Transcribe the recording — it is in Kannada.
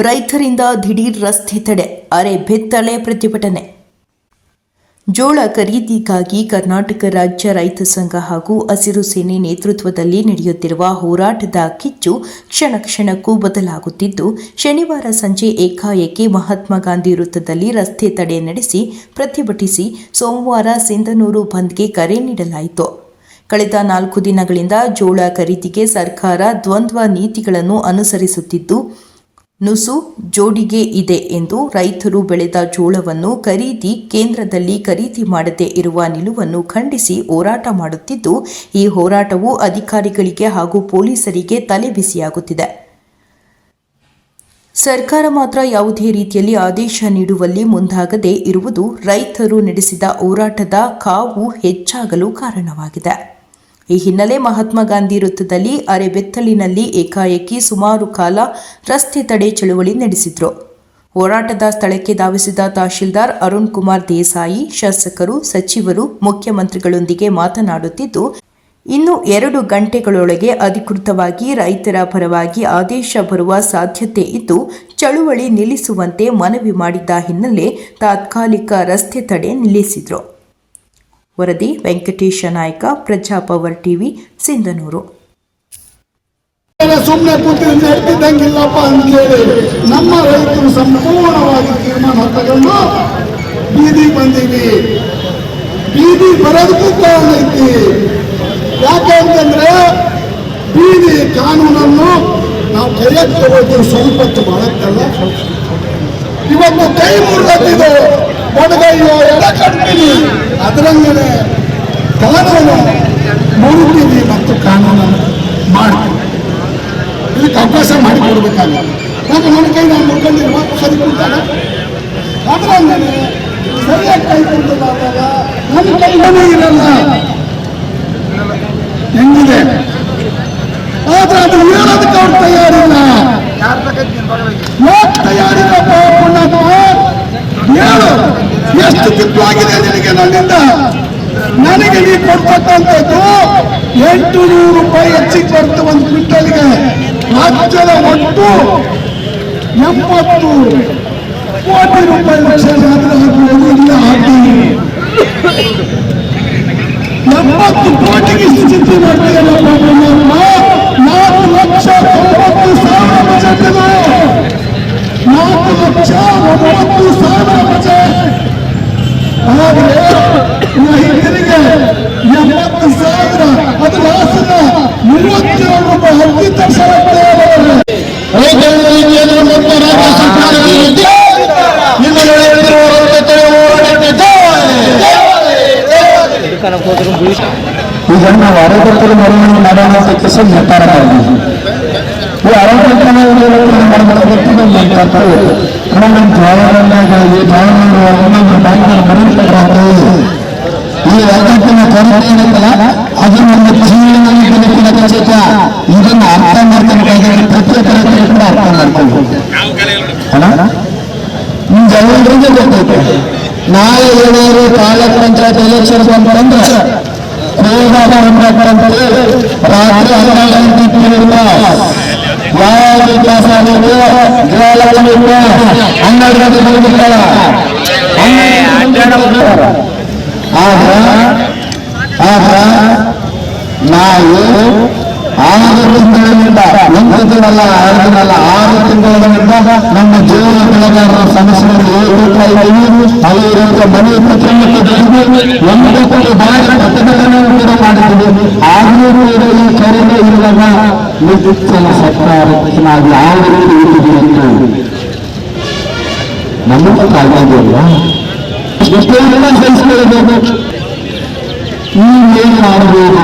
ರೈತರಿಂದ ದಿಢೀರ್ ರಸ್ತೆ ತಡೆ, ಅರೆ ಬೆತ್ತಲೆ ಪ್ರತಿಭಟನೆ. ಜೋಳ ಖರೀದಿಗಾಗಿ ಕರ್ನಾಟಕ ರಾಜ್ಯ ರೈತ ಸಂಘ ಹಾಗೂ ಹಸಿರು ಸೇನೆ ನೇತೃತ್ವದಲ್ಲಿ ನಡೆಯುತ್ತಿರುವ ಹೋರಾಟದ ಕಿಚ್ಚು ಕ್ಷಣ ಕ್ಷಣಕ್ಕೂ ಬದಲಾಗುತ್ತಿದ್ದು, ಶನಿವಾರ ಸಂಜೆ ಏಕಾಏಕಿ ಮಹಾತ್ಮ ಗಾಂಧಿ ವೃತ್ತದಲ್ಲಿ ರಸ್ತೆ ತಡೆ ನಡೆಸಿ ಪ್ರತಿಭಟಿಸಿ ಸೋಮವಾರ ಸಿಂಧನೂರು ಬಂದ್ಗೆ ಕರೆ ನೀಡಲಾಯಿತು. ಕಳೆದ 4 ದಿನಗಳಿಂದ ಜೋಳ ಖರೀದಿಗೆ ಸರ್ಕಾರ ದ್ವಂದ್ವ ನೀತಿಗಳನ್ನು ಅನುಸರಿಸುತ್ತಿದ್ದು, ನುಸು ಜೋಡಿಗೆ ಇದೆ ಎಂದು ರೈತರು ಬೆಳೆದ ಜೋಳವನ್ನು ಕೇಂದ್ರದಲ್ಲಿ ಖರೀದಿ ಮಾಡದೇ ಇರುವ ನಿಲುವನ್ನು ಖಂಡಿಸಿ ಹೋರಾಟ ಮಾಡುತ್ತಿದ್ದು, ಈ ಹೋರಾಟವು ಅಧಿಕಾರಿಗಳಿಗೆ ಹಾಗೂ ಪೊಲೀಸರಿಗೆ ತಲೆಬಿಸಿಯಾಗುತ್ತಿದೆ. ಸರ್ಕಾರ ಮಾತ್ರ ಯಾವುದೇ ರೀತಿಯಲ್ಲಿ ಆದೇಶ ನೀಡುವಲ್ಲಿ ಮುಂದಾಗದೇ ಇರುವುದು ರೈತರು ನಡೆಸಿದ ಹೋರಾಟದ ಕಾವು ಹೆಚ್ಚಾಗಲು ಕಾರಣವಾಗಿದೆ. ಈ ಹಿನ್ನೆಲೆ ಮಹಾತ್ಮ ಗಾಂಧಿ ವೃತ್ತದಲ್ಲಿ ಅರೆಬೆತ್ತಲಿನಲ್ಲಿ ಏಕಾಏಕಿ ಸುಮಾರು ಕಾಲ ರಸ್ತೆ ತಡೆ ಚಳುವಳಿ ನಡೆಸಿದ್ರು. ಹೋರಾಟದ ಸ್ಥಳಕ್ಕೆ ಧಾವಿಸಿದ ತಹಶೀಲ್ದಾರ್ ಅರುಣ್ ಕುಮಾರ್ ದೇಸಾಯಿ ಶಾಸಕರು, ಸಚಿವರು, ಮುಖ್ಯಮಂತ್ರಿಗಳೊಂದಿಗೆ ಮಾತನಾಡುತ್ತಿದ್ದು, ಇನ್ನು 2 ಗಂಟೆಗಳೊಳಗೆ ಅಧಿಕೃತವಾಗಿ ರೈತರ ಪರವಾಗಿ ಆದೇಶ ಬರುವ ಸಾಧ್ಯತೆ ಇದ್ದು, ಚಳುವಳಿ ನಿಲ್ಲಿಸುವಂತೆ ಮನವಿ ಮಾಡಿದ್ದ ಹಿನ್ನೆಲೆ ತಾತ್ಕಾಲಿಕ ರಸ್ತೆ ತಡೆ ನಿಲ್ಲಿಸಿದ್ರು. ವರದಿ ವೆಂಕಟೇಶ ನಾಯ್ಕ, ಪ್ರಜಾಪವರ್ ಟಿವಿ, ಸಿಂಧನೂರು. ಸುಮ್ಮನೆ ಕೂತಿದ್ರೆ ನಡೆದಿದ್ದಂಗಿಲ್ಲಪ್ಪ ಅಂತೇಳಿ ನಮ್ಮ ರೈತರು ಸಂಪೂರ್ಣವಾಗಿ ತೀರ್ಮಾನ ತಗೊಂಡು ಬೀದಿಗೆ ಬಂದೀವಿ. ಬೀದಿ ಬರೋದಕ್ಕೂ ಕಾರಣ ಐತಿ. ಯಾಕೆ ಅಂತಂದ್ರೆ ಬೀದಿ ಕಾನೂನನ್ನು ನಾವು ಕೈಯಲ್ಲಿ ತಗೊಳ್ತೀವಿ, ಸ್ವಲ್ಪ ಮಾಡಕ್ಕಲ್ಲ. ಇವತ್ತು ಕೈ ಮುರಿದಿದ್ದು ಒಡಗೈಯೋ ಎಡ ಕಟ್ತೀನಿ, ಅದರಂಗನೆ ಕಾನೂನು ಮುರಿತೀವಿ ಮತ್ತು ಕಾನೂನನ್ನು ಮಾಡ್ತೀವಿ. ಇದಕ್ಕೆ ಅವಕಾಶ ಮಾಡಿಕೊಡ್ಬೇಕಾಗಲ್ಲ. ಯಾಕೆ ನನ್ನ ಕೈ ನಾನು ಮುಡ್ಕೊಂಡಿರುವ ಸರಿ ಕೊಡ್ತಾಗ ಅದರಂಗನೆ ಸರಿಯಾಗಿ ಕೈ ಕೊಡ್ತದಾಗ ನನ್ನ ಕೈ ಮನೆ ಇರಲ್ಲ, ಹೆಂಗಿದೆ. ಆದ್ರೆ ಅದು ಹೇಳೋದಕ್ಕೆ ಅವ್ರು ತಯಾರಿಲ್ಲ. ಯಾಕೆ ತಯಾರಿಲ್ಲಪ್ಪ? ಹೇಳು, ಎಷ್ಟು ತಿಪ್ಪಾಗಿದೆ ನಿನಗೆ ನನ್ನಿಂದ. ನನಗೆ ನೀವು ಕೊಡ್ತಕ್ಕಂಥದ್ದು 800 ರೂಪಾಯಿ ಹೆಚ್ಚಿಗೆ ಬರುತ್ತೆ ಒಂದು ಕ್ವಿಂಟಲ್ಗೆ. ರಾಜ್ಯದ ಒಟ್ಟು 70 ಕೋಟಿ ರೂಪಾಯಿ ಲಕ್ಷ ಇಲ್ಲ ಹಾಕಿ 70 ಕೋಟಿಗೆ ಸ್ಥಿತಿ ಮಾಡ್ತೀರಲ್ಲ. 4,90,000 ಬಜೆಟ್ ಇದು. 4,90,000 ಬಜೆಟ್. ಆದರೆ ರೈತರಿಗೆ 70,000, ಅದು ಲಾಸದ 37 ರೂಪಾಯಿ ಅತಿ ತಕ್ಷಣ ಈಗ ನಾವು ಆರೋಗ್ಯಕರ ಮರವನ್ನು ಮಾಡೋಣ ಕೆಲಸ ನಿರ್ಧಾರ ಮಾಡಿದ್ವಿ. ಈ ಆರೋಗ್ಯಕರ ಈ ಆರೋಗ್ಯನ ಕೊರತೆ ಏನಂತಲ್ಲ, ಅದು ನಮ್ಮ ಜೀವನದಲ್ಲಿ ಬದುಕಿನ ಖಚಿತ. ಇದನ್ನು ಅರ್ಥ ಮಾಡ್ಕೊಬೇಕಾದ್ರೆ ಪ್ರತಿಯೊಬ್ಬರ ಕೂಡ ಅರ್ಥ ಮಾಡ್ಕೊಳ್ಬೇಕು. ನಿಮ್ಗೆಲ್ಲರಿಗೂ ಗೊತ್ತೈತೆ, ನಾಳೆ ಏನಾದ್ರು ತಾಲೂಕ್ ಪಂಚಾಯತ್ ಎಲೆಕ್ಷನ್ ಬಂತಂದ್ರೆ ರಾತ್ರಿ 12 ಗಂಟೆ ಯಾವ ವಿಕಾಸ ಆಗೋದು 12 ಗಂಟೆ ಬಂದಿರ್ತಾರ. ಆದ್ರ ನಾವು 6 ತಿಂಗಳಿಂದ 1 ದಿನಲ್ಲ 2 ದಿನಲ್ಲ 6 ತಿಂಗಳಿಂದ ನಮ್ಮ ಜೀವನ ಬೆಳೆಗಾರರ ಸಮಸ್ಯೆಗಳು ಅವರ ಮನೆ ಒಂದು ಕೋಟಿ ಬಾಯಿ ಪ್ರತಿಭಟನೆ ಕೂಡ ಮಾಡಿದ್ದೀವಿ. ಆದರೂ ಕೂಡ ಈ ಕರೆಗೆ ಇರುವಾಗ ನಿಜಕ್ಕಲ ಸರ್ಕಾರಕ್ಕೆ ನಾವು ಯಾವ ರೀತಿ ಇರುವುದಿಲ್ಲ ನಮಗೂ ಕಾಯ್ದಿಲ್ಲ. ಎಷ್ಟೇ ಸಹಿಸಿಕೊಳ್ಳಬೇಕು. ಈ ಏನು ಮಾಡಬಹುದು?